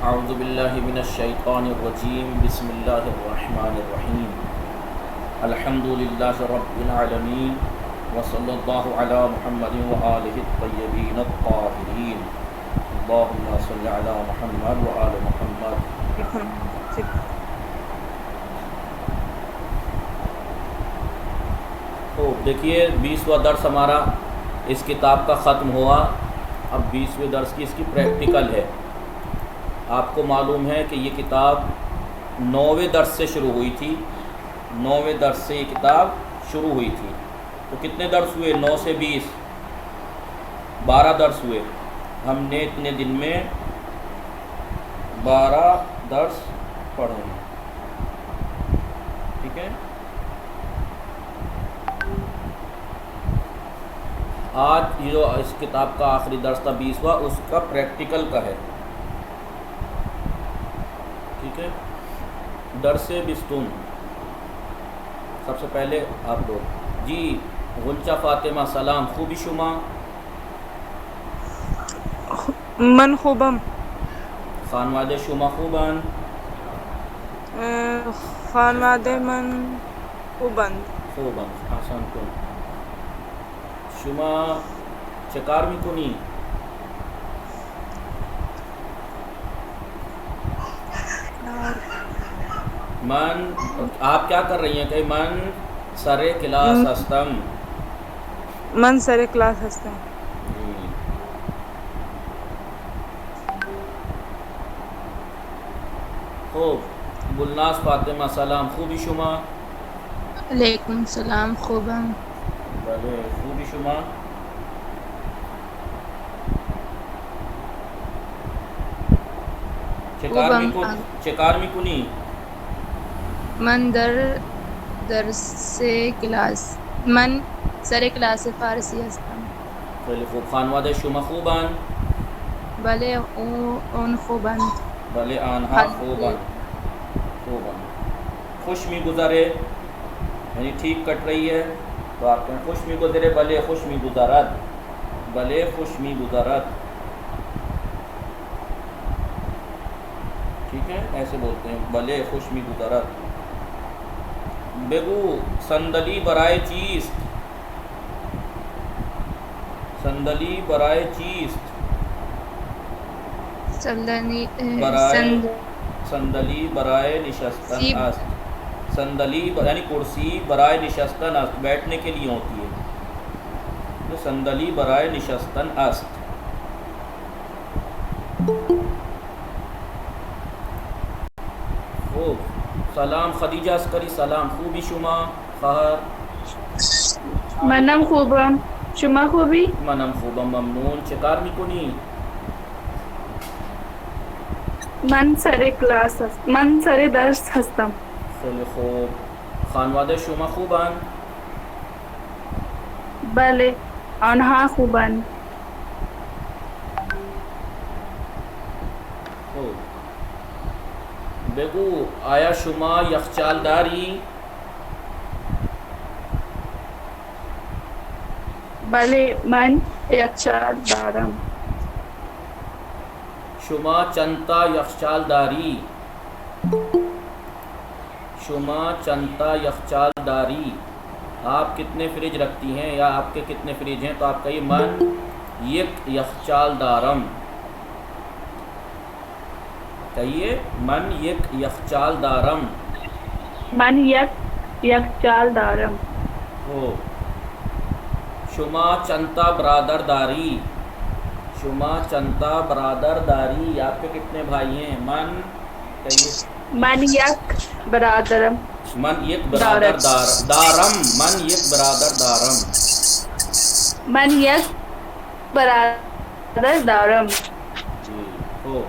اعوذ باللہ من الشیطان الرجیم بسم اللہ الرحمن الرحیم الحمد للہ رب العالمین وصلی اللہ علی محمد وآلہ الطیبین الطاہرین اللہم صلی علی محمد وآل محمد۔ تو دیکھیے 20واں درس ہمارا اس کتاب کا ختم ہوا۔ اب 20ویں درس کی اس کی پریکٹیکل ہے۔ آپ کو معلوم ہے کہ یہ کتاب 9ویں درس سے شروع ہوئی تھی، 9ویں درس سے یہ کتاب شروع ہوئی تھی۔ تو کتنے درس ہوئے؟ 9 سے 20 12 درس ہوئے۔ ہم نے اتنے دن میں 12 درس پڑھے ہیں، ٹھیک ہے۔ آج یہ جو اس کتاب کا آخری درس تھا 20واں، اس کا پریکٹیکل کا ہے، ٹھیک ہے۔ درس بستون سب سے پہلے آپ لوگ جی غنچہ فاطمہ سلام خوبی شما من خوبم خانوادے شما خوبن خانواده من خوبند خوبن آسان کن شما چه کار میکنی؟ من آپ کیا کر رہی ہیں کہ من سر کلاس هستم۔ من سر کلاس هستم. خوب گلناز فاطمہ سلام خوبی شما علیکم السلام خوبم بله خوبی شما چه کار میکنی؟ من من سر کلاس فارسی هستم. خیلی خوب خانواده شما خوبن؟ بله اون خوبند. بله آنها خوبن. خوش میگذره یعنی ٹھیک کٹ رہی ہے تو آپ کہیں خوش میگذره بله خوش میگذرد، بله خوش میگذرد، ٹھیک ہے، ایسے بولتے ہیں بله خوش میگذرد۔ بگو صندلی برای چیست؟ صندلی برای چیست؟ صندلی برای نشستن است۔ صندلی یعنی کرسی برای نشستن است، بیٹھنے کے لیے ہوتی ہے۔ صندلی برای نشستن است۔ خوب سلام خدیجه عسکری سلام خوبی شما خواهر؟ منم خوبم. شما خوبی؟ منم خوبم ممنون. چه کار میکنی؟ من سر درس هستم. خیلی خوب. خانواده شما خوبن؟ بله آنها خوبند. خوب بگو آیا شما یخچال داری؟ بله من یخچال دارم. شما چنتا یخچال داری؟ شما چنتا یخچال داری، آپ کتنے فریج رکھتی ہیں یا آپ کے کتنے فریج ہیں؟ تو آپ کہیے من یک یخچال دارم، کہیے من یک یخچال دارم۔ من یک یخچال دارم. ہو شما چنتا برادر داری؟ شما چنتا برادر داری، آپ کے کتنے بھائی ہیں؟ من کہیے من یک برادرم. من یک برادر دارم، من یک برادر دارم۔ من یک برادر دارم. جی خوب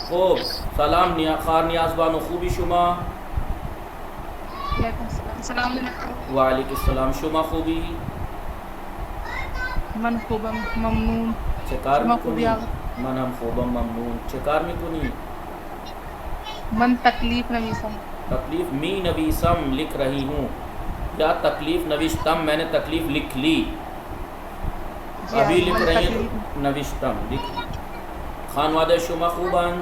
خوب سلام خار نیاز بانو خوبی شما؟ السلام علیکم. وعلیکم السلام شما خوبی؟ من خوبم ممنون. چه کار شما میکنی؟ خوبی آقا؟ من هم خوبم ممنون. چه کار میکنی؟ من تکلیف نویسم. تکلیف می نویسم لکھ رہی ہوں، یا تکلیف نوشتم میں نے تکلیف لکھ لی، ابھی لکھ رہی ہیں تو نوشتم لکھ لی۔ خانواده شما خوبند؟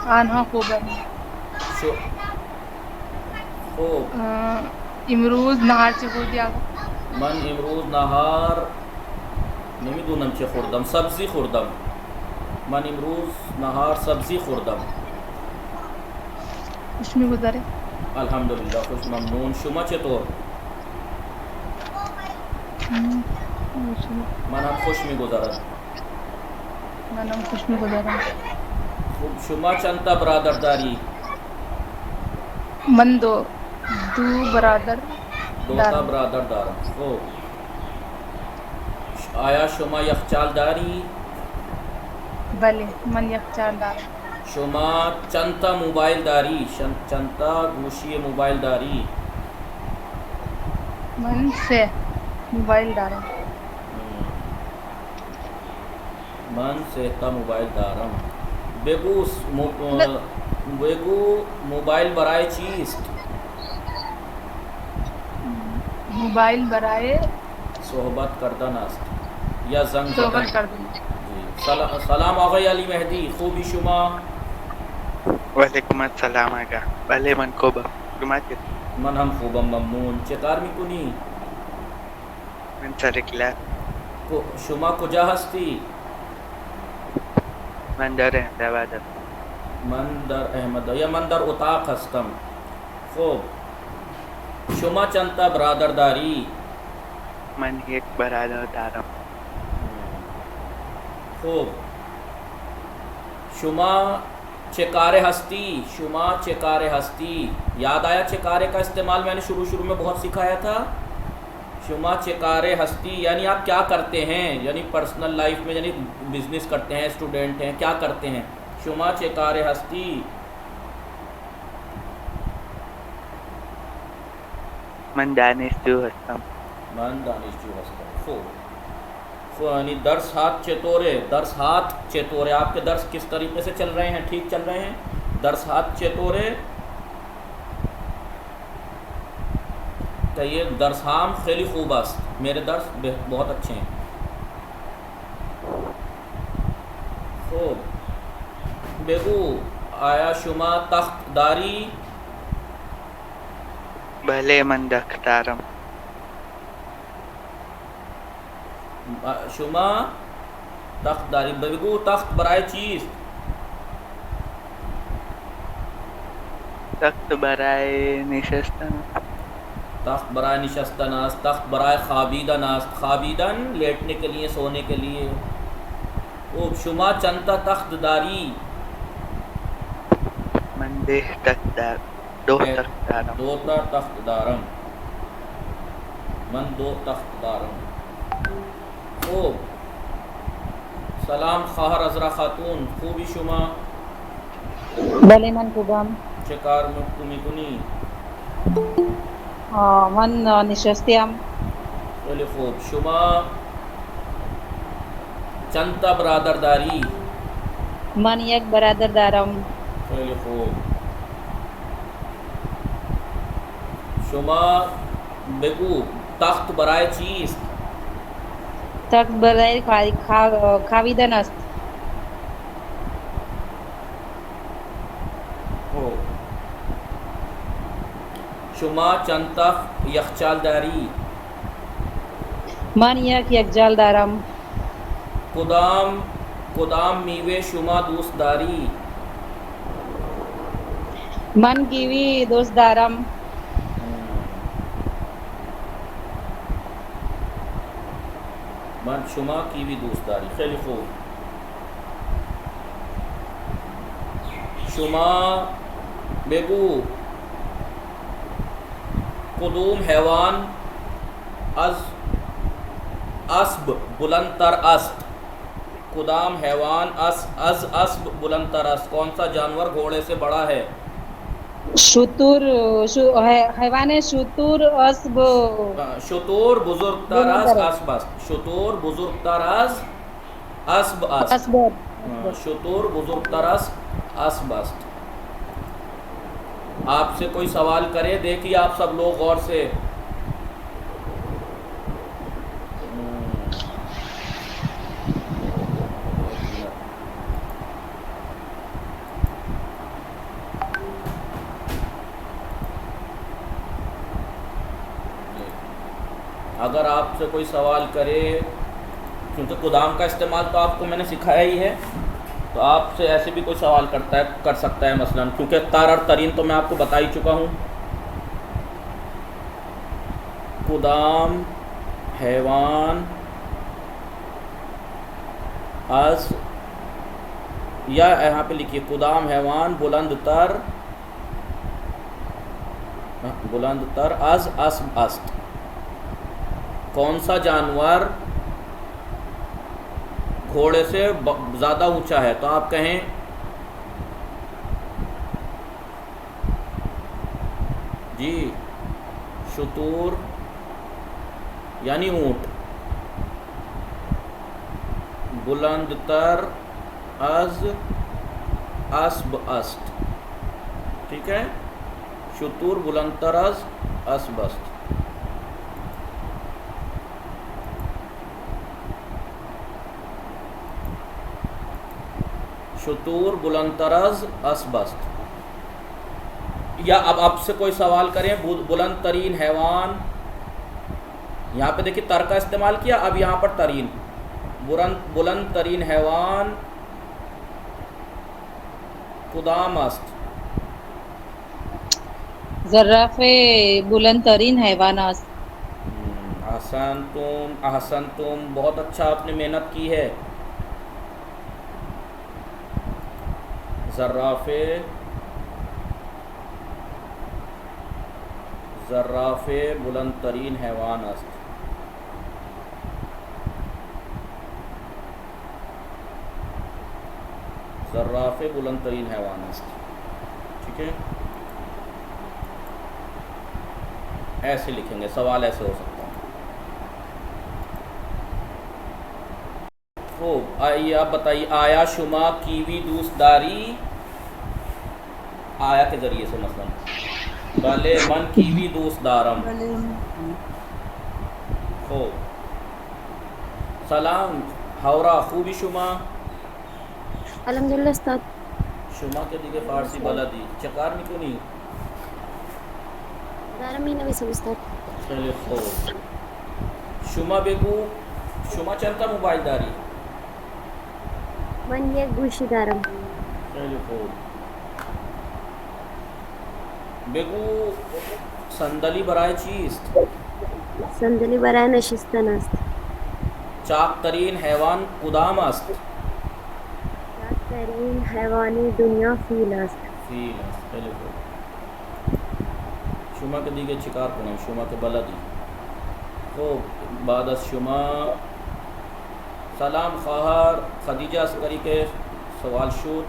آنها خوبند. خوب. امروز نهار چه خوردی آقا؟ من امروز نهار نمیدونم چه خوردم، سبزی خوردم. من امروز نهار سبزی خوردم. خوش میگذره؟ الحمدلله خوش، ممنون. شما چطور؟ من هم خوش میگذرد. منم خوش میگذرم. خوب. شما چند تا برادر داری؟ من دو برادر دو تا برادر دارم. خوب. آیا شما یخچال داری؟ بله من یخچال دارم. شما چند تا موبایل داری؟ چند تا گوشی موبایل داری؟ من 3 موبایل دارم. من 3 تا موبایل دارم. بگو موبایل برای چیست؟ موبایل برای صحبت کردن است یا زنگ صحبت زدن؟ کردن. سلام آقای علی مهدی، خوبی شما؟ وعلیکم السلام آقا. بله من خوبم. شما چطور؟ من هم خوبم، ممنون. چه کار میکنی؟ من سر کلاس. شما کجا هستی؟ من در احمدآباد هستم. من در احمدآباد، من در اتاق هستم. خوب. شما چند تا برادر داری؟ من یک برادر دارم. خوب. شما چه کاره ہستی؟ شما چه کاره ہستی؟ یاد آیا چه کاره کا استعمال میں نے شروع میں بہت سکھایا تھا. شما چه کاره ہستی یعنی آپ کیا کرتے ہیں، یعنی پرسنل لائف میں، یعنی بزنس کرتے ہیں، اسٹوڈنٹ ہیں، کیا کرتے ہیں. شما چه کاره ہستی؟ من دانشجو هستم. من دانشجو هستم. خوب. یعنی درس ہاتھ چطوره؟ درس ہاتھ چطوره؟ آپ کے درس کس طریقے سے چل رہے ہیں؟ ٹھیک چل رہے ہیں؟ درس ہاتھ چطوره؟ تو یہ درس ہام خیلی خوب است. میرے درس بہت اچھے ہیں. خوب. بگو آیا شما تخت داری؟ بله من تخت دارم. شما تخت داری. بگو تخت برای چیست؟ تخت برای نشستن. تخت برای نشستن است. تخت برای خوابیدن است. خوابیدن لیٹنے کے لیے، سونے کے لیے. خوب. شما چند تا تخت داری؟ من دو تخت دارم. دو تا تخت دارم. من 2 تخت دارم. خوب. سلام خواهر عذرا خاتون، خوبی شما؟ بله من خوبم. چه کار میکنی؟ من نشستیم. خیلی خوب. شما چند تا برادر داری؟ من یک برادر دارم. خیلی خوب. شما بگو تخت برای چیست؟ تخت برای خوابیدن است. خوب. شما چند تا یخچال داری؟ من یک یخچال دارم. کدام میوه شما دوست داری؟ من کیوی دوست دارم. من شما کیوی دوست داری. خیلی خوب. شما بگو کدوم حیوان از اسب بلندتر است؟ کدام حیوان از اسب بلندتر است؟ کون سا جانور گھوڑے سے بڑا ہے؟ حیوان شتور اسب. شتور بزرگتر از اسب است. شتور بزرگتر از اسب است. شتور بزرگتر از اسب است. آپ سے کوئی سوال کرے، دیکھیے آپ سب لوگ غور سے. اگر آپ سے کوئی سوال کرے، کیونکہ قدام کا استعمال تو آپ کو میں نے سکھایا ہی ہے، تو آپ سے ایسے بھی کوئی سوال کر سکتا ہے، مثلا کیونکہ تر اور ترین تو میں آپ کو بتا ہی چکا ہوں. قدام حیوان از، یا یہاں پہ لکھیے قدام حیوان بلند تر از اسب است. کون سا جانور گھوڑے سے زیادہ اونچا ہے؟ تو آپ کہیں جی شتور یعنی اونٹ. بلند تر از اسب است. ٹھیک ہے، شتور بلند تر از اسب است. شتور بلند تر از اسب است. یا اب آپ سے کوئی سوال کریں بلند ترین حیوان، یہاں پہ دیکھیے تر کا استعمال کیا، اب یہاں پر ترین. بلند ترین حیوان کدام است. زرافه بلند ترین حیوان است. احسن تم بہت اچھا آپ نے محنت کی ہے. زرافه بلند ترین حیوان است. زرافه بلند ترین حیوان است. ٹھیک ہے، ایسے لکھیں گے، سوال ایسے ہو سکتا ہے. خوب، آئیے آپ بتائیے، آیا شما کیوی دوست داری؟ آیا کے ذریعے سے مثلا بلے من کیوی دوست دارم. خوب، سلام ہورا، خوبی شما؟ الحمدللہ استاد. شما کے دیگه فارسی بلدی، چکار میکنی؟ دارم مینویسم استاد. خیلی خوب. شما بگو، شما چند تا موبایل داری؟ من یک گوشی دارم. خیلی خوب. بگو صندلی برای چیست؟ صندلی برای نشستن است. چاق ترین حیوان کدام است؟ ترین حیوانی دنیا فیل است. فیل است. خیلی خوب. شما کے دیگه چیکار کنم؟ شما کے بلدی. خوب، بعد از شما سلام خواهر خدیجه عسکری کے سوال شد.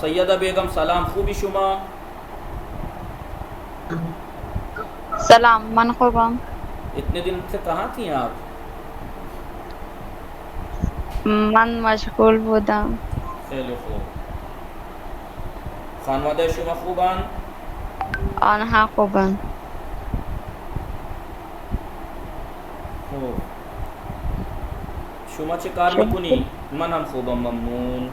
سیدہ بیگم سلام، خوبی شما؟ سلام، من خوبم. اتنے دن سے کہاں تھیں آپ؟ من مشغول بودم. خیلی خوب. خانواده شما خوبن؟ آنها خوبند. خوب. شما چه کار میکنی؟ من هم خوبم، ممنون.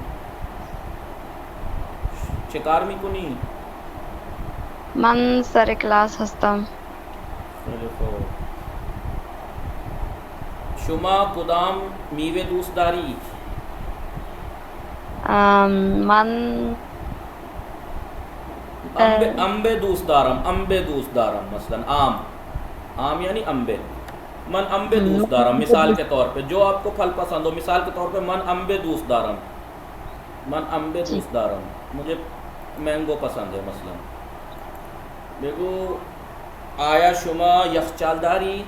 چه کار میکنی؟ من سر کلاس هستم. خیلی خوب. شما کدام میوه دوست داری؟ من انبه دوست دارم. مثلا آم یعنی انبه. من انبه دوست دارم. مثال کے طور پہ جو آپ کو پھل پسند ہو، مثال کے طور پہ من انبه دوست دارم. مجھے مینگو پسند ہے مثلا. بگو آیا شما یخچال داری؟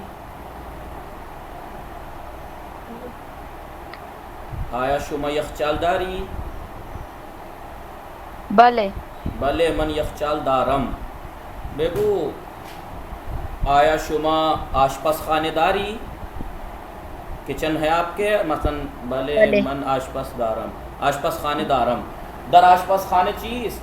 آیا شما یخچال داری؟ بله. بله من یخچال دارم. بگو آیا شما آشپز خانه داری؟ کچن ہے آپ کے؟ مثلا بله من آشپز خانه دارم. در آشپز خانه چیست؟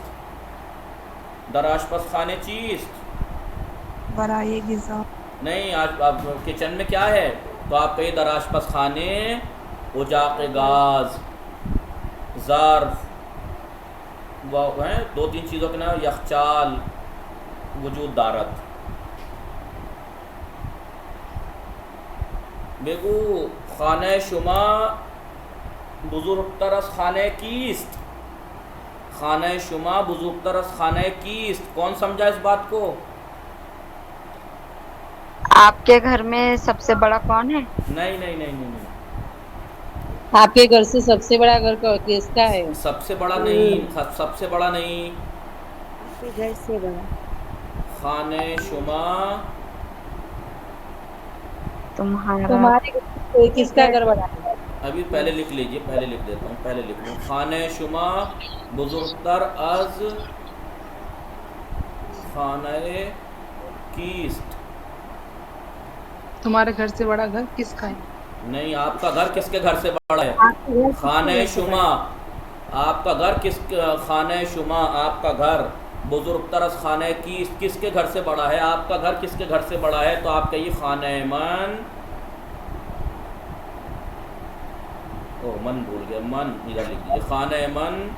برای غذا. نہیں، آپ کچن میں کیا ہے؟ تو آپ کہیں در آشپز خانے اجاق گاز، ظرف، وہ ہیں 2-3 چیزوں کے نام یخچال وجود دارت. بگو خانه شما بزرگتر از خانه کیست؟ خانه شما بزرگتر از خانه کیست؟ کون سمجھا اس بات کو؟ آپ کے گھر میں سب سے بڑا کون ہے؟ نہیں نہیں نہیں نہیں نہیں، آپ کے گھر سے سب سے بڑا گھر کس کا ہے؟ سب سے بڑا نہیں، سب سے بڑا نہیں. آپ کے گھر سے بڑا. خانه شما تمہارا تمہارے گھر سے کس کا گھر بڑا ہے؟ ابھی پہلے لکھ لیجئے، پہلے لکھ دیتا ہوں، پہلے لکھ لوں. خانه شما بزرگتر از خانه کیست؟ تمہارے گھر سے بڑا گھر کس کا ہے؟ نہیں، آپ کا گھر کس کے گھر سے بڑا ہے؟ خانہ شما، آپ کا گھر خانہ شما آپ کا گھر بزرگتر از خانہ کس کے گھر سے بڑا ہے؟ آپ کا گھر کس کے گھر سے بڑا ہے؟ تو آپ کہیے خانہ من. او من بھول گیا، من ادھر لکھ دیجیے. خانہ من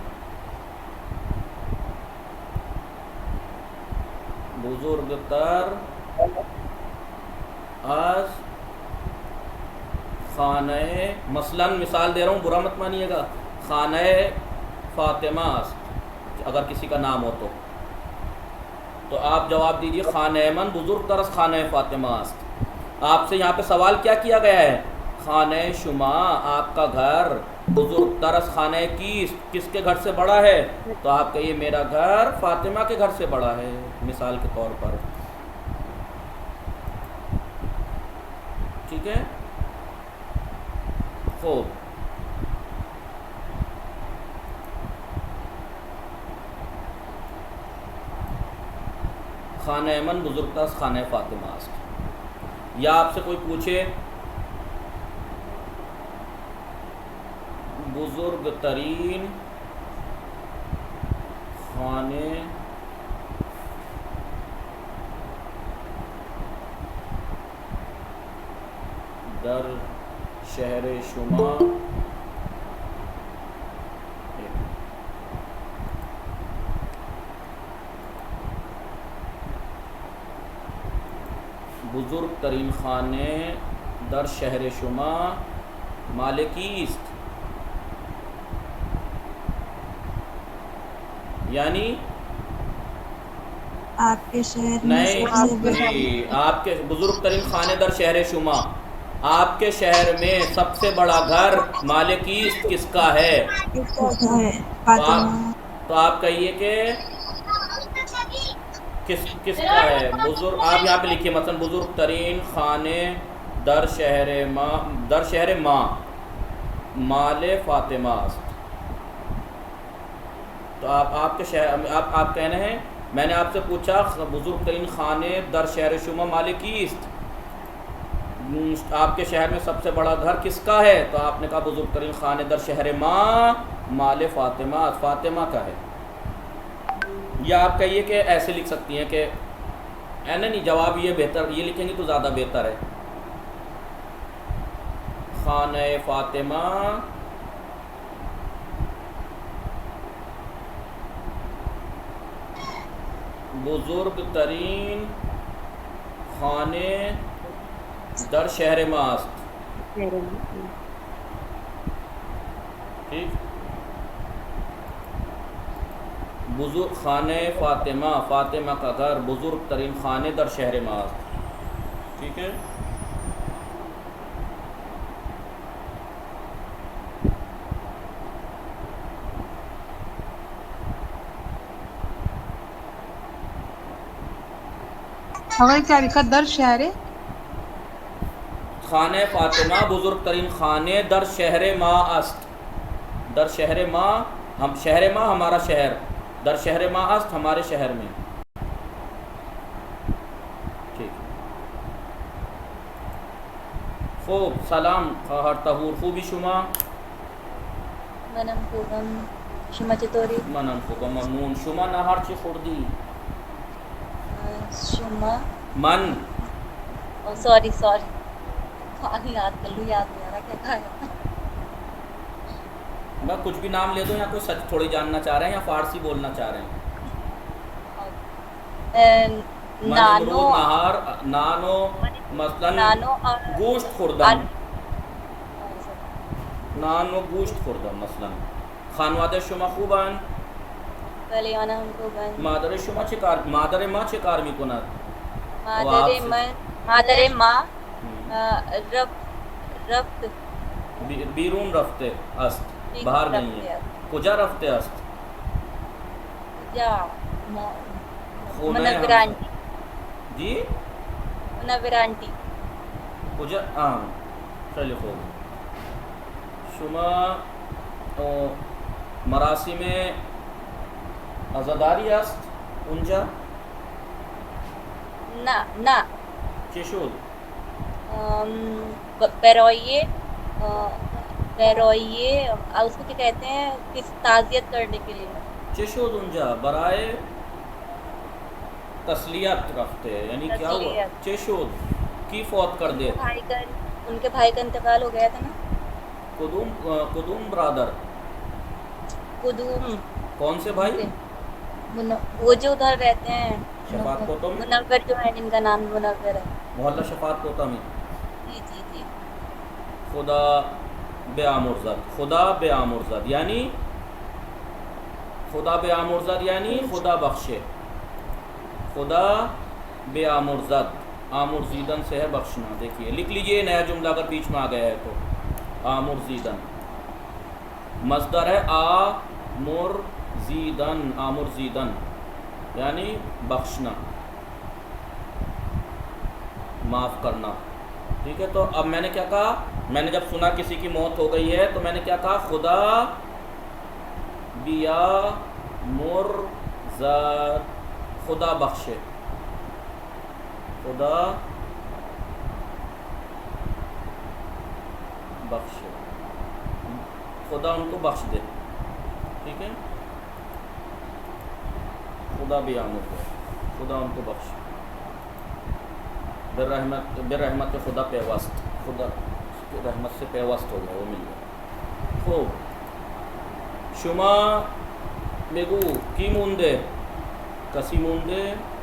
بزرگتر از خانہ، مثلا مثال دے رہا ہوں، برا مت مانیے گا، خانہ فاطمہ است، اگر کسی کا نام ہو تو آپ جواب دیجیے خانہ من بزرگتر از خانہ فاطمہ است. آپ سے یہاں پہ سوال کیا کیا گیا ہے؟ خانہ شما آپ کا گھر بزرگتر از خانہ کس کے گھر سے بڑا ہے؟ تو آپ کہیے میرا گھر فاطمہ کے گھر سے بڑا ہے، مثال کے طور پر. ٹھیک ہے، خوب. خانہ من بزرگتر از خانہ فاطمہ است. یا آپ سے کوئی پوچھے بزرگ ترین خانے در شہر شما، بزرگ ترین خانے در شہر شما مالکی است. یعنی آپ کے شہر میں نہیں، سب سے بڑا آپ کے بزرگ ترین خانے در شہر شما، آپ کے شہر میں سب سے بڑا گھر مالکی کس کا ہے؟ کس کا ہے؟ فاطمہ. تو آپ کہیے کہ کس کا ہے؟ بزرگ، آپ یہاں پہ لکھیے مثلا بزرگ ترین خانے در شہر ماں مال فاطمہ است. تو آپ کے شہر آپ کہنے ہیں، میں نے آپ سے پوچھا بزرگ ترین خانے در شہر شما مالکی است، آپ کے شہر میں سب سے بڑا گھر کس کا ہے؟ تو آپ نے کہا بزرگ ترین خانے در شہر ماں مال فاطمہ، فاطمہ کا ہے. یا آپ کہیے کہ ایسے لکھ سکتی ہیں کہ نہیں، جواب یہ بہتر، یہ لکھیں گی تو زیادہ بہتر ہے. خانہ فاطمہ بزرگ ترین خانے در شہر ما است. ٹھیک، بزرگ خانہ فاطمہ، فاطمہ کا گھر بزرگ ترین خانے در شہر ما است. ٹھیک ہے، اگر کیا لکھا در شہر خانہ فاطمہ بزرگ ترین خانے در شہر ما است. در شہر ما، ہم شہر ما ہمارا شہر، در شہر ما است ہمارے شہر میں. ٹھیک، خوب. سلام خواهر طهور، خوبی شما؟ منم خوبم، شما چطوری؟ منم خوبم، ممنون. شما نهار چی خوردی؟ شما من سوری کھانا یاد کر لوں، یاد نہیں آ رہا کیا کھایا. میں کچھ بھی نام لے دوں، یا کوئی سچ تھوڑی جاننا چاہ رہے ہیں یا فارسی بولنا چاہ رہے ہیں؟ نانو نہار، نانو مثلا نانو گوشت خوردم. نان و گوشت خوردم مثلا. خانواده شما خوبن؟ بله آنها خوبند. مادر شما چه کار مادر ما چه کار میکند؟ مادر ما رفت بیرون رفته است. باهر نہیں ہے. کجا رفته است؟ کجا خونه منور آنٹی. جی منور آنٹی. کجا خیلی خوب. شما مراسم عزاداری است اونجا؟ نه چه شد؟ پیرویے اس کو کیا کہتے ہیں کس تعزیت کرنے کے لیے. چه شد اونجا؟ برای تسلیت رفته یعنی کیا ہوا؟ تسلیت. چه شد؟ کی فوت کر دے؟ ان کے بھائی کا انتقال ہو گیا تھا نا. قدوم برادر قدوم کون سے بھائی؟ وہ جو ادھر رہتے ہیں شفاعت کوتم منور جو ہے جن کا نام منور ہے. محلہ شفاعت کوتم میں. جی جی جی. خدا بیامرزد. خدا بیامرزد یعنی خدا بیامرزد یعنی خدا بخشے. خدا بیامرزد آمرزیدن سے ہے بخشنا. دیکھیے لکھ لیجئے نیا جملہ اگر بیچ میں آ گیا ہے تو. آمرزیدن مصدر ہے آمرزیدن. آمرزیدن یعنی بخشنا معاف کرنا. ٹھیک ہے. تو اب میں نے کیا کہا؟ میں نے جب سنا کسی کی موت ہو گئی ہے تو میں نے کیا کہا؟ خدا بیامرزد خدا بخشے. خدا بخشے. خدا ان کو بخش دے. ٹھیک ہے. خدا بیامرزد خدا ان کو بخش. برحمت خدا پیوست. خدا کی رحمت سے پیوست ہو گیا وہ مل گیا. خوب. شما بگو کی مونده کسی مونده؟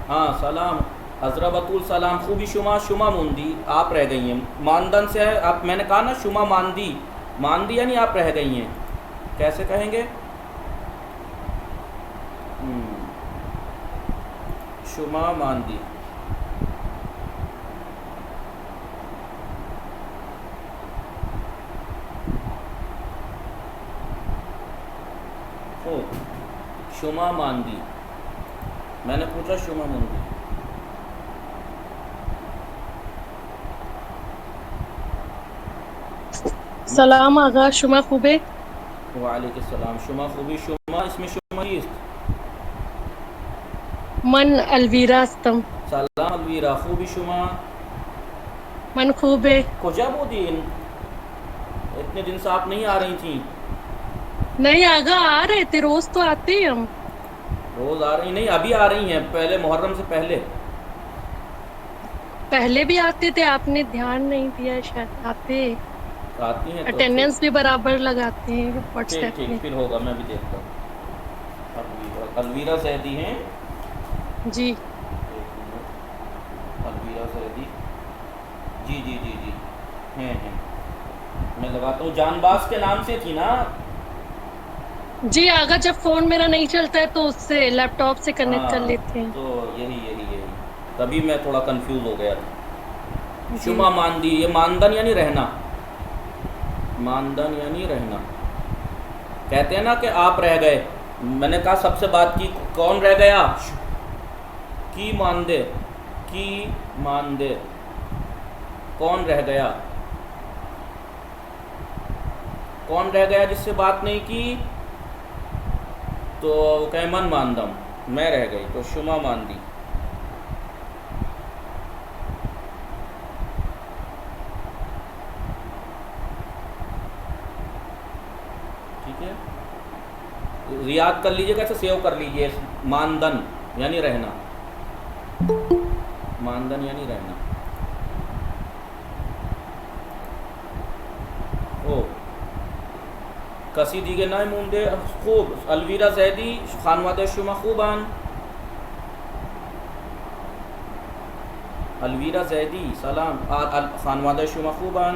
ہاں سلام حضرت بطول سلام. خوبی شما شما موندی آپ رہ گئی ہیں. ماندن سے ہے آپ. میں نے کہا نا شما ماندی. ماندی یعنی آپ رہ گئی ہیں. کیسے کہیں گے؟ شما ماندی. شما ماندی. میں نے پوچھا شما ماندی. سلام آغا شما خوبه؟ وعلیکم السلام. شما خوبی شما اسم شما چیست؟ من الویرا هستم. سلام الویرا. خوبی شما؟ من خوبه. کجا بودین؟ اتنے دن سے آپ نہیں آ رہی تھیں. نہیں آغا آ رہے تھے روز تو آتے ہیں ہم. روز آ رہی نہیں ابھی آ رہی ہیں. پہلے محرم سے پہلے پہلے بھی آتے تھے آپ نے دھیان نہیں دیا شاید. آتے آتی ہیں تو اٹینڈنس بھی برابر لگاتے ہیں واٹس ٹھیک ایپ ٹھیک میں. پھر ہوگا میں بھی دیکھتا ہوں. الویرا زیدی ہیں. جی الویرا زیدی جی جی جی جی ہیں. میں لگاتا ہوں. جان باز کے نام سے تھی نا؟ جی آغا جب فون میرا نہیں چلتا ہے تو اس سے لیپ ٹاپ سے کنیکٹ کر لیتے ہیں. تو یہی تبھی میں تھوڑا کنفیوز ہو گیا تھا. شما ماندی یہ ماندن یعنی رہنا. ماندن یعنی رہنا. کہتے ہیں نا کہ آپ رہ گئے. میں نے کہا سب سے بات کی کون رہ گیا؟ کی ماندے. کی ماندے کون رہ گیا؟ کون رہ گیا جس سے بات نہیں کی؟ تو کہ من ماندم میں رہ گئی. تو شما ماندی. ٹھیک ہے. یاد کر لیجئے کیسے سیو کر لیجئے. ماندن یعنی رہنا. ماندن یعنی رہنا. او کسی دیگه نمونده. خوب. الویرا زیدی خانواده شما خوبن؟ الویرا زیدی سلام. خانواده شما خوبن؟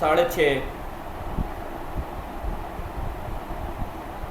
6:30,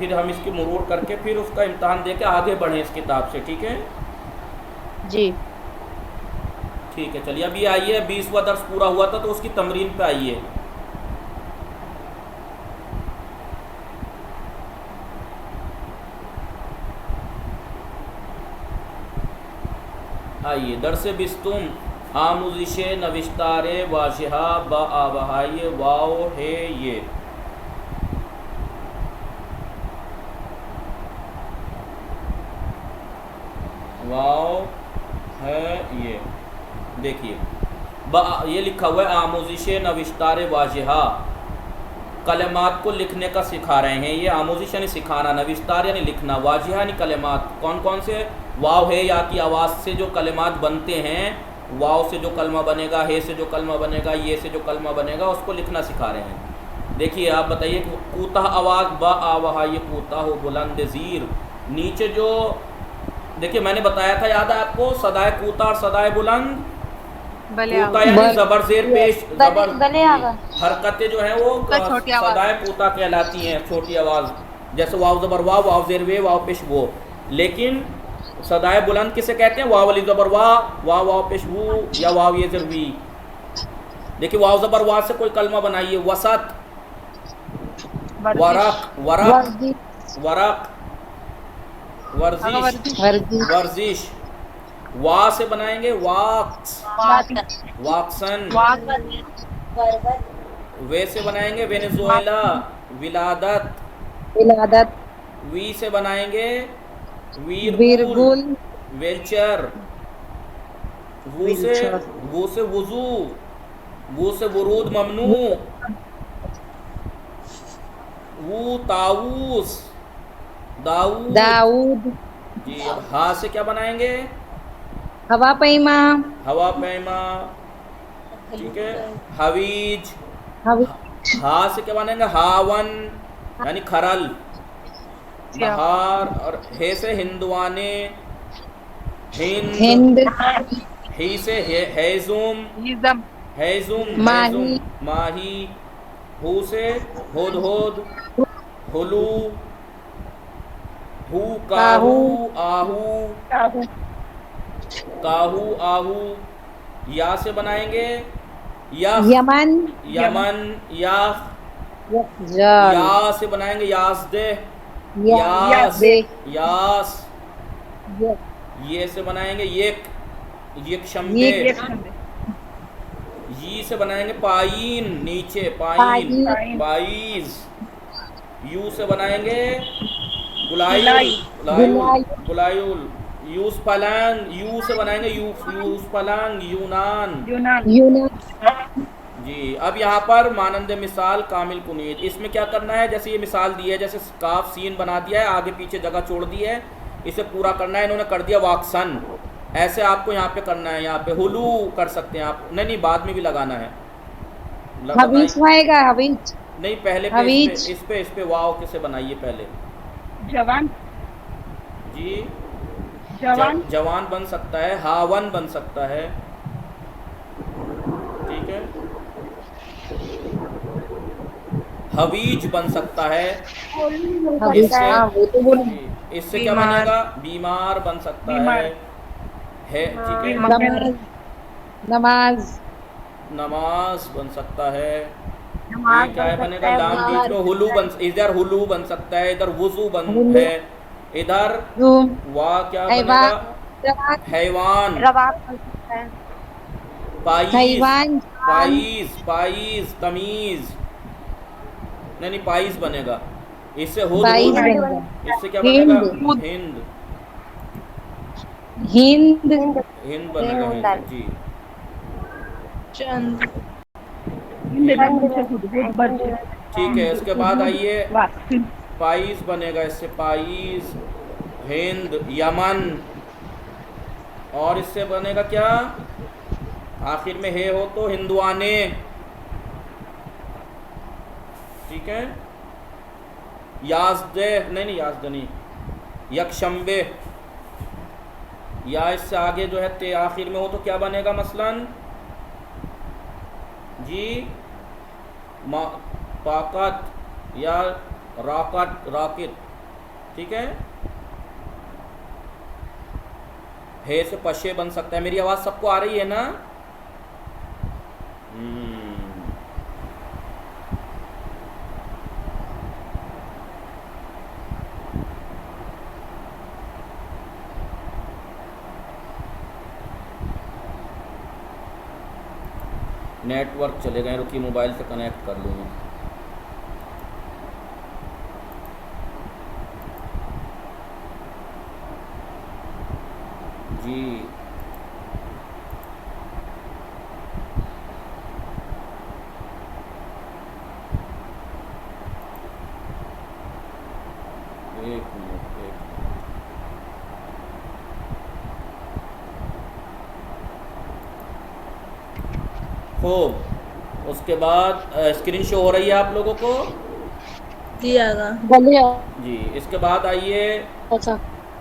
پھر ہم اس کی مرور کر کے پھر اس کا امتحان دے کے آگے بڑھیں اس کتاب سے، ٹھیک ہے؟ جی ٹھیک ہے چلیے ابھی آئیے 20واں درس پورا ہوا تھا تو اس کی تمرین پہ آئیے. آئیے درس بیستم آموزش نوشتار واضحہ با آبہائی واو ہے یہ. واو ہے یہ، دیکھیے یہ لکھا ہوا ہے آموزش نوشتار واضحہ، کلمات کو لکھنے کا سکھا رہے ہیں. یہ آموزش یعنی سکھانا، نوشتار یعنی لکھنا، واضحہ یعنی کلمات. کون کون سے؟ واو ہے یا کی آواز سے جو کلمات بنتے ہیں، واو سے جو کلمہ بنے گا، ہے سے جو کلمہ بنے گا، یہ سے جو کلمہ بنے گا، اس کو لکھنا سکھا رہے ہیں. دیکھیے آپ بتائیے کہ کوتاہ آواز با آوہا، یہ کوتاہ و بلند زیر. نیچے جو دیکھیے میں نے بتایا تھا، یاد ہے آپ کو، صدائے کوتاہ اور صدائے بلند. کوتاہ یعنی زبر زیر پیش، زبر حرکتیں جو ہیں وہ صدائے کوتاہ کہلاتی ہیں، چھوٹی آواز. جیسے واو زبر واو، واو زیر وے، واو پیش وہ. لیکن صدائے بلند کسے کہتے ہیں؟ واو علی زبر وا، واو واو پیش وو، یا واو یہ زیر وی. دیکھیے واو زبر وا سے کوئی کلمہ بنائیے. وسط، ورق، ورق، ورق، ورزش، ورزش. وا سے بنائیں گے واقس، واقسن. وے سے بنائیں گے وینزویلا، ولادت. ولادت. وی سے بنائیں گے ویرگول، ویلچر. وو سے وضو، وو سے ورود ممنوع. وہ طاووس، داؤد. داؤد. جی اب ہا سے کیا بنائیں گے؟ ہوا پیما، ہوا پیما. ٹھیک ہے. حویج. ہا سے کیا بنائیں گے؟ ہاون یعنی کھرل. نہار. اور ہے سے ہندوانے، ہند. ہی سے ہیزم، ہیزم، ماہی. ہو سے ہدہد، ہلو. ہو کاہو، آہو، کاہو، آہو. یا سے بنائیں گے یمن، یمن، یاخ. یا سے بنائیں گے یازدہ، یاس، یاس. یہ سے بنائیں گے یک، یک شمبے. یہ سے بنائیں گے پائین، نیچے پائین، پائیز. یو سے بنائیں گے گلائل، گلائل. یوس پلانگ. یو سے بنائیں گے یوس پلانگ، یونان. جی اب یہاں پر مانند مثال کامل کنید. اس میں کیا کرنا ہے؟ جیسے یہ مثال دی ہے، جیسے کاف سین بنا دیا ہے، آگے پیچھے جگہ چھوڑ دی ہے، اسے پورا کرنا ہے. انہوں نے کر دیا واکسن. ایسے آپ کو یہاں پہ کرنا ہے. یہاں پہ ہلو کر سکتے ہیں آپ، نہیں بعد میں بھی لگانا ہے. نہیں پہلے اس پہ واو کسے بنائیے پہلے. جوان. جی جوان بن سکتا ہے، ہاون بن سکتا ہے. ٹھیک ہے. حویج بن سکتا ہے. اس سے کیا بنے گا؟ بیمار بن سکتا ہے. ٹھیک ہے. نماز، نماز بن سکتا ہے. کیا بنے گا؟ لام بیچ میں ہلو ادھر ہلو بن سکتا ہے، ادھر وضو بن ہے، ادھر وا کیا بنے گا؟ حیوان. Pious, pious, pious. تمیز نہیں پائیز بنے گا. اس سے اس سے کیا بنے گا؟ ہند. ہند، ہند بنے گا. ہند. جی چند. ٹھیک ہے. اس کے بعد آئیے پائیز بنے گا. اس سے پائیز، ہند، یمن. اور اس سے بنے گا کیا؟ آخر میں ہے ہو تو ہندوانے. ٹھیک ہے. یازدہ نہیں یازدہ نہیں، یکشنبے. یا اس سے آگے جو ہے تے آخر میں ہو تو کیا بنے گا؟ مثلاً جی طاقت یا راکٹ، راکٹ. ٹھیک ہے. ہے سے پشے بن سکتا ہے. میری آواز سب کو آ رہی ہے نا؟ نیٹ ورک چلے گئے، رکی موبائل سے کنیکٹ کر لوں میں. جی ایک منٹ. خوب. اس کے بعد اسکرین شو ہو رہی ہے آپ لوگوں کو؟ جی آگا. جی. اس کے بعد آئیے. اچھا.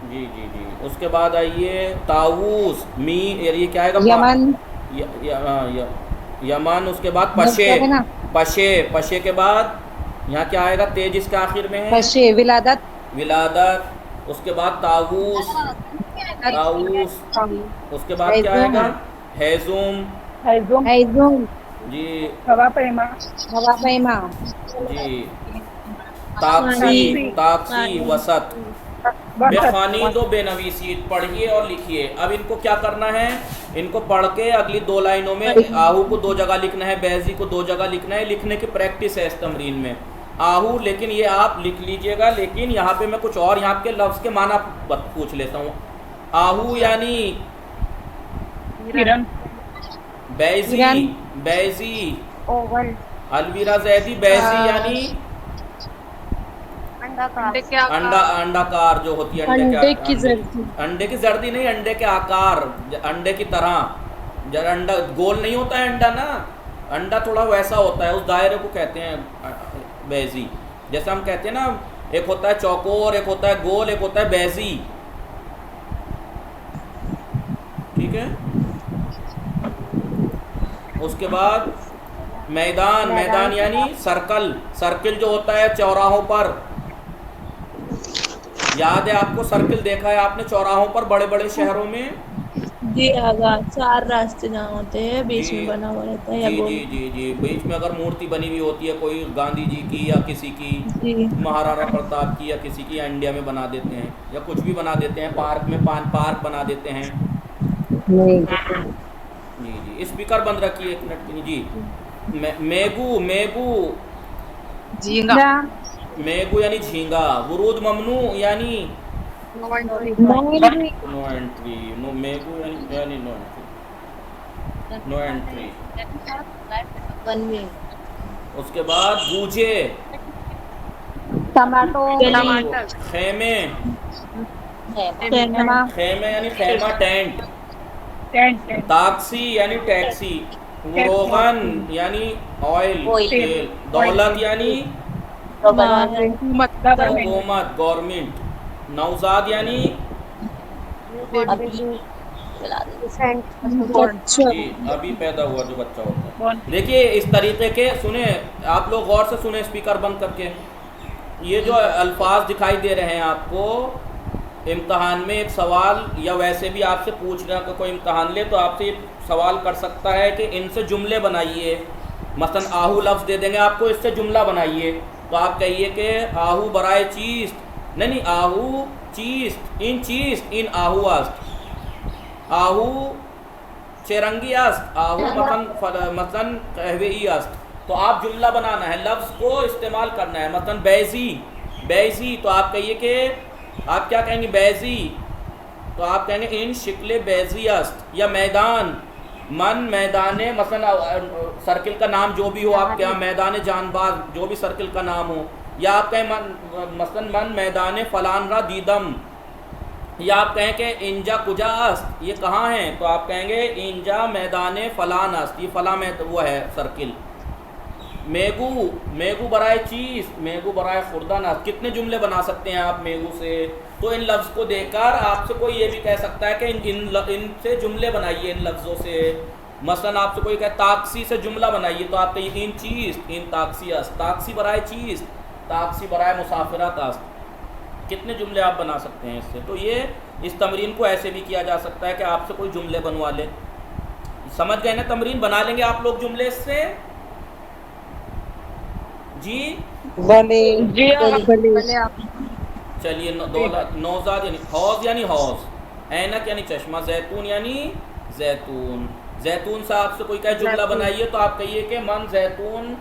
جی جی جی. اس کے بعد آئیے طاووس. یہ کیا آئے گا؟ یمن. یمن. اس کے بعد پشے. پشے کے بعد یہاں کیا آئے گا؟ تیج اس کے آخر میں ہے. پشے. ولادت. ولادت. اس کے بعد طاووس. طاووس. اس کے بعد کیا آئے گا؟ ہیزوم. جی. ہوا پیما. جی. تاکسی. تاکسی. وسط. بے خوانید و بے نویسید. پڑھیے اور لکھیے. اب ان کو کیا کرنا ہے؟ ان کو پڑھ کے اگلی 2 لائنوں میں آہو کو 2 جگہ لکھنا ہے، بیزی کو 2 جگہ لکھنا ہے. لکھنے کی پریکٹس ہے اس تمرین میں. آہو لیکن یہ آپ لکھ لیجئے گا، لیکن یہاں پہ میں کچھ اور یہاں کے لفظ کے معنی پوچھ لیتا ہوں. آہو یعنی busy. Busy. Aloe vera Zaidi. Busy یعنی انڈا کار جو ہوتی ہے. انڈے کی زردی نہیں، انڈے کے آکار، انڈے کی طرح. جب انڈا گول نہیں ہوتا ہے انڈا نا، انڈا تھوڑا ویسا ہوتا ہے، اس دائرے کو کہتے ہیں بیزی. جیسے ہم کہتے ہیں نا، ایک ہوتا ہے چوکور، ایک ہوتا ہے گول، ایک ہوتا ہے بیزی. ٹھیک ہے. اس کے بعد میدان. میدان یعنی سرکل. سرکل جو ہوتا ہے چوراہوں پر. یاد ہے آپ کو؟ سرکل دیکھا ہے آپ نے چوراہوں پر بڑے بڑے شہروں میں؟ جی آگا. 4 راستے جہاں ہوتے ہیں، بیچ میں بنا ہوا رہتا ہے. جی جی جی. بیچ میں اگر مورتی بنی ہوئی ہوتی ہے کوئی گاندھی جی کی یا کسی کی، مہارانا پرتاپ کی یا کسی کی، یا انڈیا میں بنا دیتے ہیں یا کچھ بھی بنا دیتے ہیں. پارک میں پارک بنا دیتے ہیں. جی جی. اسپیکر بند رکھیے 1 منٹ کے لیے. جی. میگو. میگو. میگو یعنی جھینگا. ورود ممنوع یعنی نو انٹری. میگو یعنی نو انٹری. No entry. اس کے بعد گوجے. ٹماٹر. خیمے. خیمے یعنی خیمہ. ٹینٹ. تاکسی یعنی ٹیکسی. روغن یعنی آئل، تیل. دولت یعنی حکومت، گورنمنٹ. نوزاد یعنی ابھی پیدا ہوا جو بچہ ہوتا ہے. دیکھیے اس طریقے کے سنیں آپ لوگ، غور سے سنیں اسپیکر بند کر کے. یہ جو الفاظ دکھائی دے رہے ہیں آپ کو، امتحان میں ایک سوال یا ویسے بھی آپ سے پوچھ رہا کہ کوئی امتحان لے تو آپ سے سوال کر سکتا ہے کہ ان سے جملے بنائیے. مثلا آہو لفظ دے دیں گے آپ کو، اس سے جملہ بنائیے. تو آپ کہیے کہ آہو برائے چیست. نہیں، آہو چیست. ان چیست ان آہو است. آہو چرنگی است. آہو مثلا قہوئی است. تو آپ جملہ بنانا ہے، لفظ کو استعمال کرنا ہے. مثلا بیزی. بیزی تو آپ کہیے کہ آپ کیا کہیں گے؟ بیزی. تو آپ کہیں گے ان شکل بیزی است. یا میدان. من میدان، مثلا سرکل کا نام جو بھی ہو آپ کے یہاں، میدان جان باز جو بھی سرکل کا نام ہو. یا آپ کہیں مثلا من میدان فلان را دیدم. یا آپ کہیں کہ انجا کجا است، یہ کہاں ہیں؟ تو آپ کہیں گے انجا میدان فلان است، یہ فلاں میں وہ ہے سرکل. میگو. میگو برائے چیز. میگو برائے خوردن است. کتنے جملے بنا سکتے ہیں آپ میگو سے؟ تو ان لفظ کو دیکھ کر آپ سے کوئی یہ بھی کہہ سکتا ہے کہ ان سے جملے بنائیے ان لفظوں سے. مثلا آپ سے کوئی کہے تاکسی سے جملہ بنائیے، تو آپ کہیے ان چیز ان تاکسی است. تاکسی برائے چیز. تاکسی برائے مسافرت است. کتنے جملے آپ بنا سکتے ہیں اس سے؟ تو یہ اس تمرین کو ایسے بھی کیا جا سکتا ہے کہ آپ سے کوئی جملے بنوا لے. سمجھ گئے نا؟ تمرین بنا لیں گے آپ لوگ جملے اس سے. جی چلیے. نوزاد یعنی حوض یعنی حوض، اینک یعنی چشمہ، زیتون یعنی زیتون. زیتون سے آپ سے کوئی کہے جملہ بنائیے تو آپ کہیے کہ من زیتون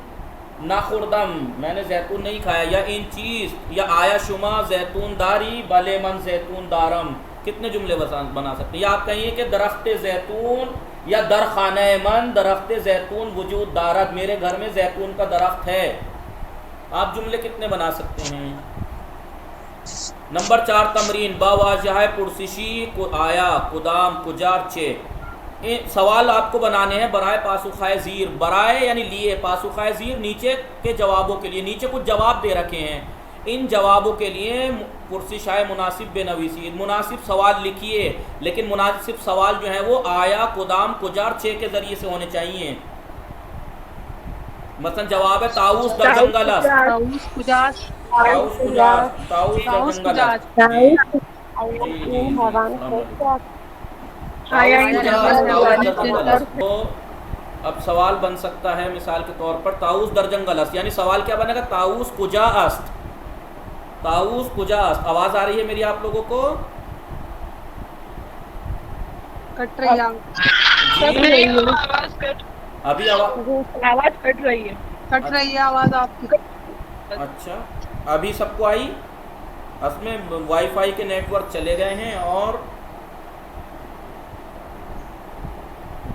نخوردم، میں نے زیتون نہیں کھایا. یا ان چیز، یا آیا شما زیتون داری، بلے من زیتون دارم. کتنے جملے بنا سکتے ہیں؟ یا آپ کہیے کہ درخت زیتون، یا در خانہ من درخت زیتون وجود دارد، میرے گھر میں زیتون کا درخت ہے. آپ جملے کتنے بنا سکتے ہیں؟ نمبر 4 تمرین با واجہ پرسشی آیا کدام کجار چے. سوال آپ کو بنانے ہیں برائے پاسخہ زیر. برائے یعنی لیے، پاسخہ زیر نیچے کے جوابوں کے لیے. نیچے کچھ جواب دے رکھے ہیں، ان جوابوں کے لیے پرسشائے مناسب بے نویسی، مناسب سوال لکھیے. لیکن مناسب سوال جو ہیں وہ آیا کدام کجار چے کے ذریعے سے ہونے چاہیے. مثلا جواب ہے تاؤس در جنگل است. تاؤس در جنگل است. تو اب سوال بن سکتا ہے مثال کے طور پر تاؤس در جنگل است، یعنی سوال کیا بنے گا؟ تاؤس کجا است. تاؤس کجا است. آواز آ رہی ہے میری آپ لوگوں کو؟ کٹ رہی ہے ابھی آواز کٹ رہی ہے. کٹ رہی ہے آواز آپ کی. اچھا ابھی سب کو آئی؟ اس میں وائی فائی کے نیٹ ورک چلے گئے ہیں اور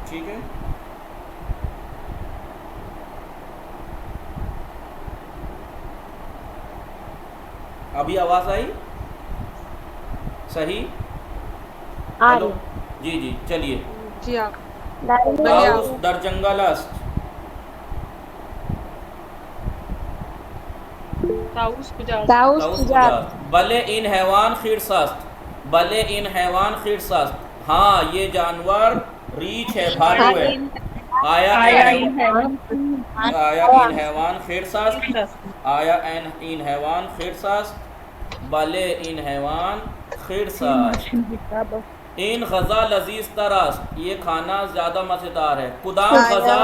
ٹھیک ہے. ابھی آواز آئی؟ صحیح. ہلو جی جی چلیے. جی آپ تاؤس در جنگل است. تاؤس کجا. بلے این حیوان خرس است. بلے این حیوان خرس است. ہاں یہ جانور ریچھ ہے، بھالو ہے. آیا این حیوان خرس است. آیا این حیوان خرس است. بلے این حیوان خرس است. این غذا لذیذ تر است. یہ کھانا زیادہ مزیدار ہے. کدام غذا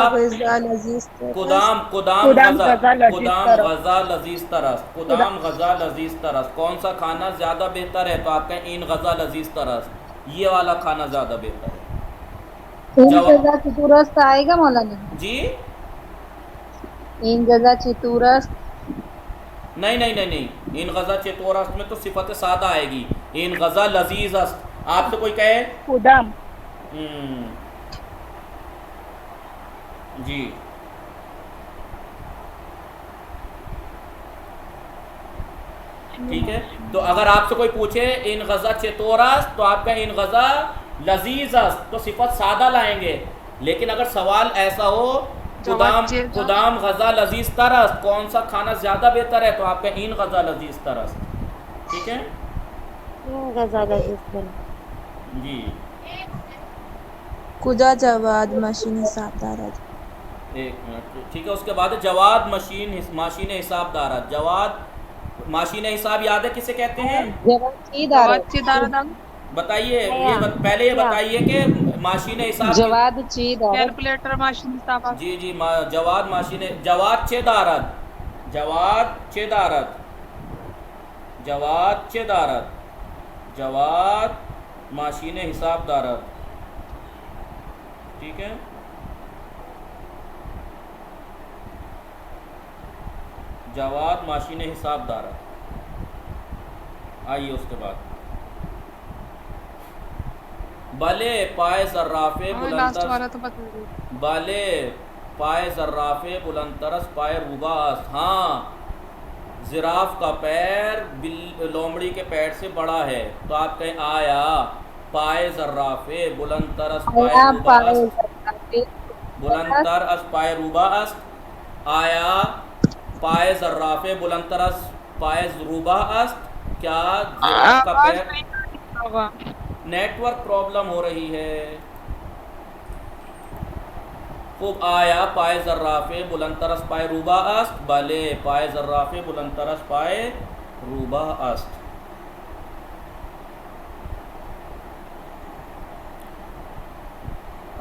کدام غذا لذیذ تر است. کدام غذا لذیذ تر است. کون سا کھانا زیادہ بہتر ہے؟ تو آپ کہیں این غذا لذیذ تر است، یہ والا کھانا زیادہ بہتر ہے. این غذا چتورست آئے گا مولانا؟ جی این غذا چتورست نہیں نہیں نہیں نہیں. این غذا چتورست میں تو صفت سادہ آئے گی. این غذا لذیذ است. آپ سے کوئی کہے خدام جی ٹھیک ہے. تو اگر آپ سے کوئی پوچھے ان غذا چطور است تو آپ کہیں ان غذا لذیذ است، تو صفت سادہ لائیں گے. لیکن اگر سوال ایسا ہو کدام غذا لذیذ تر است، کون سا کھانا زیادہ بہتر ہے، تو آپ کہیں ان غذا لذیذ تر است. ٹھیک ہے غذا لذیذ تر جی. کجا جواد ماشین حساب دارد. ایک منٹ ٹھیک ہے. اس کے بعد جواد ماشین حساب دارد. جواد ماشین حساب یاد ہے کسے کہتے ہیں؟ بتائیے پہلے یہ بتائیے کہ ماشین حساب جواد چید کیلکولیٹر ماشین حساب. جی جی جواد ماشین جواد چے دارد. جواد چے دارد. جواد چے دارد. جواد ماشین حساب دارد. ٹھیک ہے. جواد ماشین حساب دارد. آئیے اس کے بعد بالے پائے ذرافے بلندرس. بالے پائے ذرافے بلندرس پائے روباس. ہاں زراف کا پیر لومڑی کے پیر سے بڑا ہے، تو آپ کہیں آیا پائے ذرافے بلندرس پائے روباس. بلندر اس پائے روباس. آیا پائے ذرافے بلندرس پائے روبا است. کیا زراف کا پیر نیٹ ورک پرابلم ہو رہی ہے. خوب. آیا پائے ذرافے بلندرس پائے روبا است. بلے پائے ذرافے بلندرس پائے روبا است.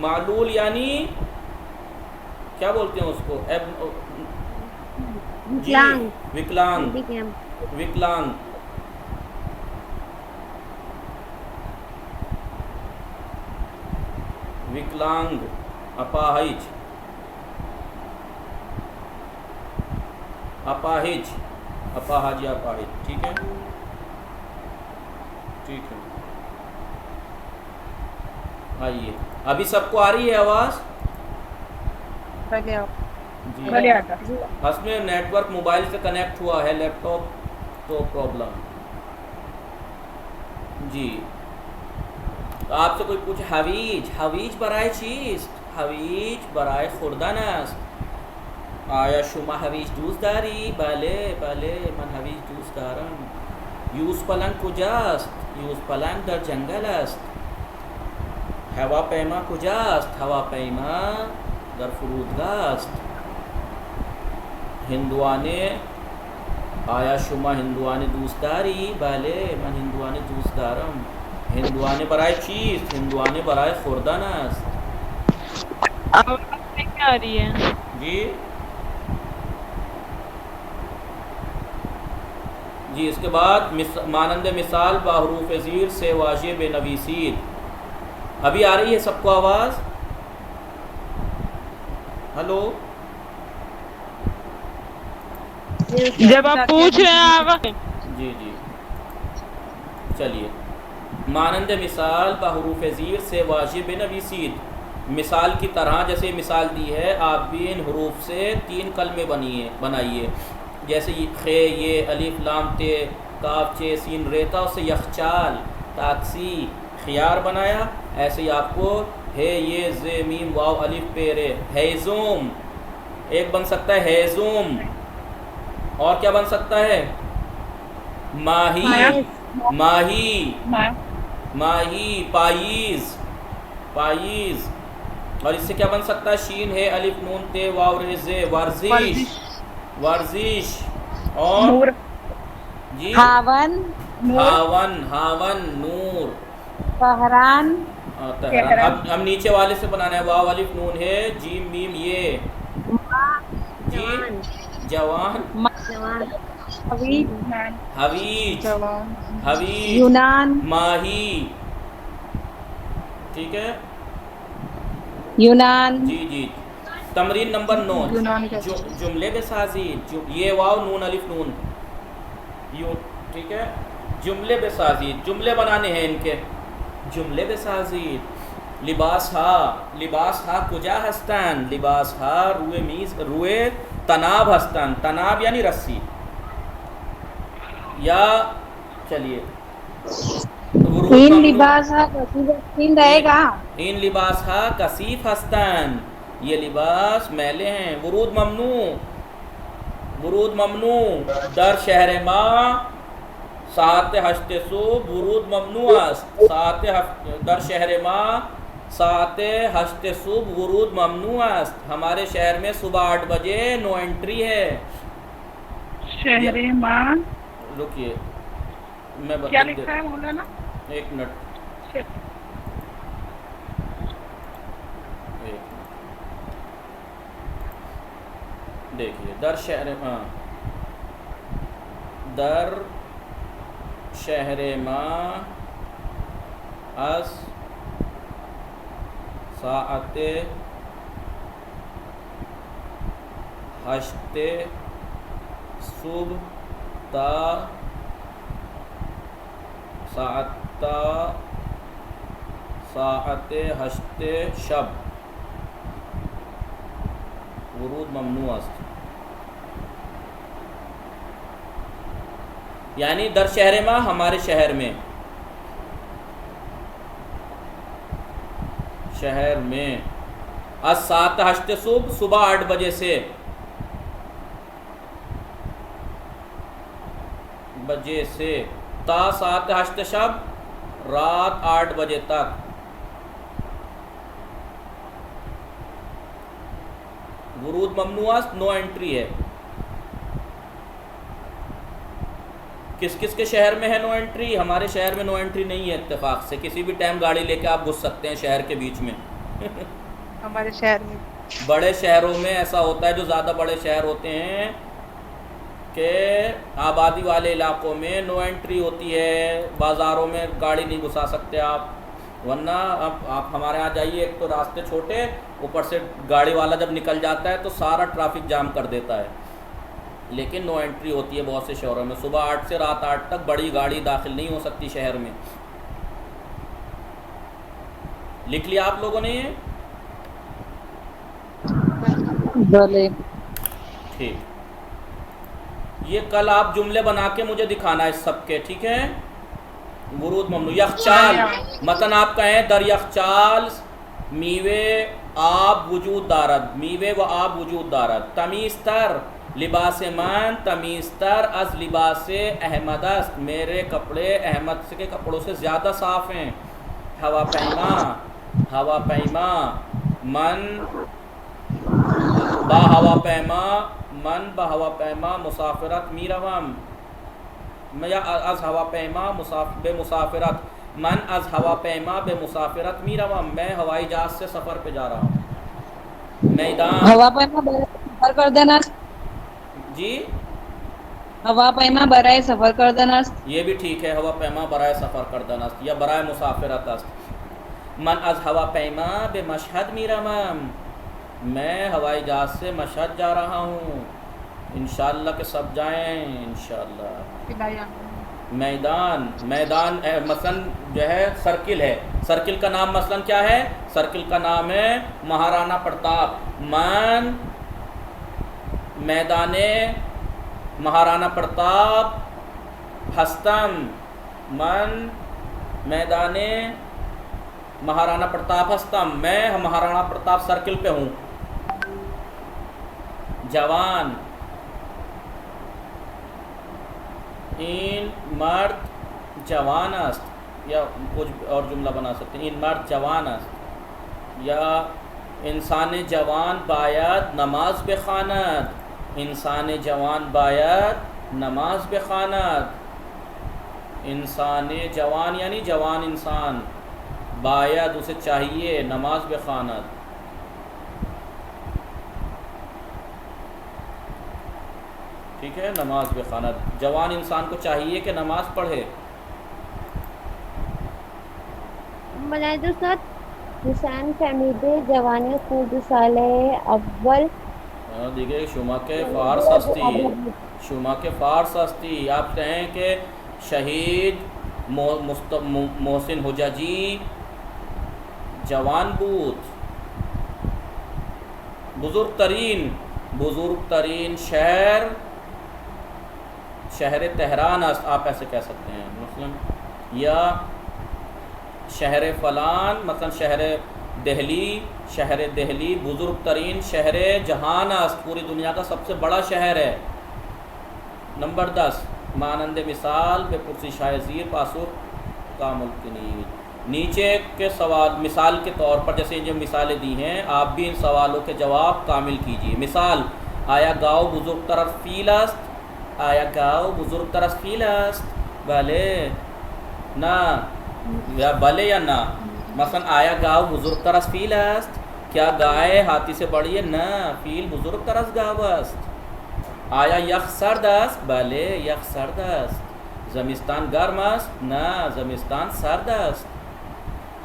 معلول یعنی کیا بولتے ہیں اس کو؟ جی وکلانگ، وکلانگ، وکلانگ، اپاہج، اپاہج، اپاہج یا اپاہج، ٹھیک ہے ٹھیک ہے. آئیے ابھی سب کو آ رہی ہے آواز؟ جی اس میں نیٹ ورک موبائل سے کنیکٹ ہوا ہے، لیپ ٹاپ تو پرابلم. جی آپ سے کوئی پوچھے حویج، حویج برای چیست؟ حویج برای خوردن است. آیا شما حویج دوست داری؟ بله بله من حویج دوست دارم. یوز پلنگ کجاست؟ یوز پلنگ در جنگل است. هواپیما کجاست؟ هواپیما در فرودگاه است. هندوانه، آیا شما هندوانه دوست داری؟ بله من هندوانه دوست دارم. هندوانه برای چیست؟ هندوانه برای خوردن است. آواز نہیں آ رہی ہے. جی جی اس کے بعد مانند مثال با حروف زیر سے واژه بنویسید. ابھی آ رہی ہے سب کو آواز؟ ہلو جب آپ پوچھ رہے ہیں آواز. جی جی چلیے. مانند مثال با حروف زیر سے واژه بنویسید. مثال کی طرح جیسے مثال دی ہے آپ بھی ان حروف سے 3 کلمے بنائیے. جیسے خ، یہ، الف لام ت، کاف چ سین ریتا سے یخچال، تاکسی، خیار بنایا. ایسے ہی آپ کو ہے یہ ز میم واو الف پیرے ہیزوم ایک بن سکتا ہے، ہیزوم. اور کیا بن سکتا ہے؟ ماہی، ماہی، ماہی، پائیز، پائیز. اور اس سے کیا بن سکتا ہے؟ شین ہے الف نون تے واو ر ز ورزش، ورزش. اور جی ہاون، ہاون، ہاون، نور. طہران، طہران. اب نیچے والے سے بنانا ہے. واو الف نون ہے، جیم میم یہ، جی جوان، حویج، حویج، حویج، یونان، ماہی. ٹھیک ہے یونان. جی جی. تمرین نمبر 9 جملے بسازی. یہ واو نون الف نون یوں، ٹھیک ہے. جملے بسازی، جملے بنانے ہیں ان کے. جمله بسازید. لباس ها، لباس ها کجا هستند؟ لباس ها روی میز، روی تناب هستند. تناب یعنی رسی. یا چلیے این لباس ها کثیف رہے گا. این لباس ها کثیف هستند. یہ لباس میلے ہیں. ورود ممنوع، ورود ممنوع. در شهر ما ساعت 8 صبح ورود ممنوع است. در شہر ما ساعت 8 صبح ورود ممنوع است. ہمارے شہر میں صبح 8 بجے نو انٹری ہے. شہر ماں رکیے میں کیا لکھا ہے مولانا؟ ایک منٹ. دیکھیے در شہر، ہاں در شہر ما از ساعت 8 صبح تا ساعت 8 شب ورود ممنوع است. یعنی در شہر ما ہمارے شہر میں، شہر میں از ساعت 8 صبح، صبح 8 بجے سے، تا ساعت 8 شب، رات 8 بجے تک. ورود ممنوع است، نو انٹری ہے. کس کس کے شہر میں ہے نو انٹری؟ ہمارے شہر میں نو انٹری نہیں ہے. اتفاق سے کسی بھی ٹائم گاڑی لے کے آپ گھس سکتے ہیں شہر کے بیچ میں. ہمارے شہر میں بڑے شہروں میں ایسا ہوتا ہے، جو زیادہ بڑے شہر ہوتے ہیں کہ آبادی والے علاقوں میں نو انٹری ہوتی ہے، بازاروں میں گاڑی نہیں گھسا سکتے آپ، ورنہ اب آپ ہمارے یہاں جائیے، ایک تو راستے چھوٹے، اوپر سے گاڑی والا جب نکل جاتا ہے تو سارا ٹریفک جام کر دیتا ہے، لیکن نو انٹری ہوتی ہے بہت سے شہروں میں، صبح 8 سے رات 8 تک بڑی گاڑی داخل نہیں ہو سکتی شہر میں۔ لکھ لیا آپ لوگوں نے یہ؟ ٹھیک، یہ کل آپ جملے بنا کے مجھے دکھانا ہے سب کے، ٹھیک ہے؟ ورود ممنوع، یخچال متن آپ کہیں در یخچال میوے آب وجود دارد، میوے و آب وجود دارد، تمیزتر لباس من تمیزتر از لباس احمد است، میرے کپڑے احمد کے کپڑوں سے زیادہ صاف ہیں، ہوا پیما من با ہوا پیما مسافرت میروم، یا از ہوا پیما بے مسافرت، من از ہوا پیما بے مسافرت میروم، میں ہوائی جہاز سے سفر پہ جا رہا ہوں۔ میدان ہوا پیما برائے سفر کردن است، جی ہوا پیما برائے سفر کردن است، یہ بھی ٹھیک ہے، ہوا پیما برائے سفر کردن است یا برائے مسافرت است۔ من از ہوا پیما بے مشہد میروم، میں ہوائی جہاز سے مشہد جا رہا ہوں، انشاءاللہ کہ سب جائیں انشاءاللہ۔ میدان مثلا جو ہے سرکل ہے، سرکل کا نام مثلا کیا ہے؟ سرکل کا نام ہے مہارانا پرتاپ، من میدان مہارانا پرتاپ ہستم، من میدان مہارانا پرتاپ ہستم، میں مہارانا پرتاپ سرکل پہ ہوں۔ جوان این مرد جوان است، یا کچھ اور جملہ بنا سکتے ہیں، این مرد جوان است، یا انسان جوان باید نماز بخواند، انسان جوان باید نماز بخواند، انسان جوان یعنی جوان انسان، باید اسے چاہیے نماز بخواند۔ ٹھیک ہے، نماز بخواند، جوان انسان کو چاہیے کہ نماز پڑھے۔ مولانا دوست حسین فہمید جوانی خود سال اول دیکھیے شما کے فارس ہستی، شما کے فارس ہستی، آپ کہیں کہ شہید محسن حجاجی جوان بود، بزرگ ترین شہر تہران است، آپ ایسے کہہ سکتے ہیں مثلا، یا شہر فلان مثلا شہر دہلی بزرگ ترین شہر جہان است، پوری دنیا کا سب سے بڑا شہر ہے۔ نمبر 10 مانند مثال بے پرسی شائع زیر پاسخ کامل کنید، نیچے کے سوال مثال کے طور پر جیسے جو مثالیں دی ہیں آپ بھی ان سوالوں کے جواب کامل کیجیے۔ مثال، آیا گاؤ بزرگ تر از فیل است، آیا گاؤ بزرگ تر از فیل است، بلے نہ، یا بلے یا نہ۔ مثلا آیا گاؤ بزرگ تر از فیل است، کیا گائے ہاتھی سے بڑی ہے؟ نہ، فیل بزرگ تر از گاو است۔ آیا یخ سرد است، بلے یخ سرد است۔ زمستان گرم است، نہ زمستان سرد است۔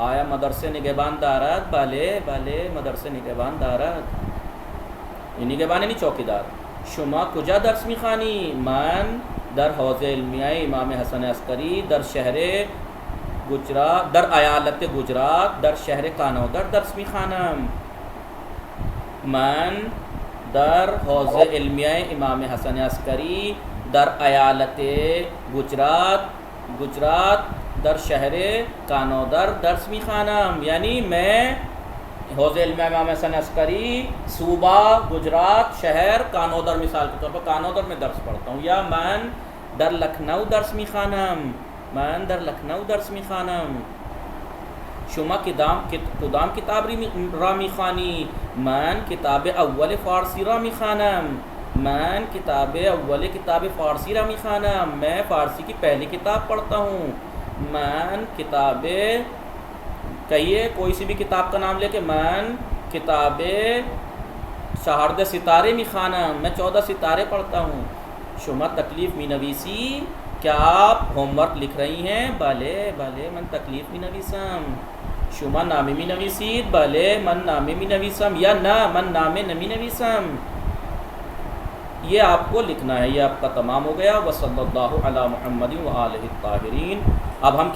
آیا مدرسه نگهبان دارد؟ بله مدرسه نگهبان دارد. این نگهبان یعنی چوکیدار. شما کجا درس میخوانی؟ من در حوزه علمیه امام حسن عسکری در شهر گجرات، در ایالت گجرات در شهر کانودر درس میخوانم. من در حوزه علمیه امام حسن عسکری در ایالت گجرات در شہر کانودر درس میخوانم، یعنی میں حوزہ علم امام حسن عسکری صوبہ گجرات شہر کانودر مثال کے طور پر کانودر میں درس پڑھتا ہوں. یا من در لکھنؤ درس میخوانم، من در لکھنؤ درس میخوانم. شما کدام کتاب را میخوانی؟ من کتاب اول فارسی را میخوانم، من کتاب اول کتاب فارسی را میخوانم. میں فارسی کی پہلی کتاب پڑھتا ہوں. من کتاب کہیے کوئی سی بھی کتاب کا نام لے کے من کتاب شہرد ستارے می خانم، میں 14 ستارے پڑھتا ہوں. شما تکلیف می نویسی، کیا آپ ہوم ورک لکھ رہی ہیں؟ بلے بلے من تکلیف می نویسم. شما نامے می نویسید؟ بلے من نامے می نویسم. یا نہ من نامے نمی نویسم. یہ آپ کو لکھنا ہے. یہ آپ کا تمام ہو گیا. وصلی اللہ علی محمد و آلہ الطاہرین. اب ہم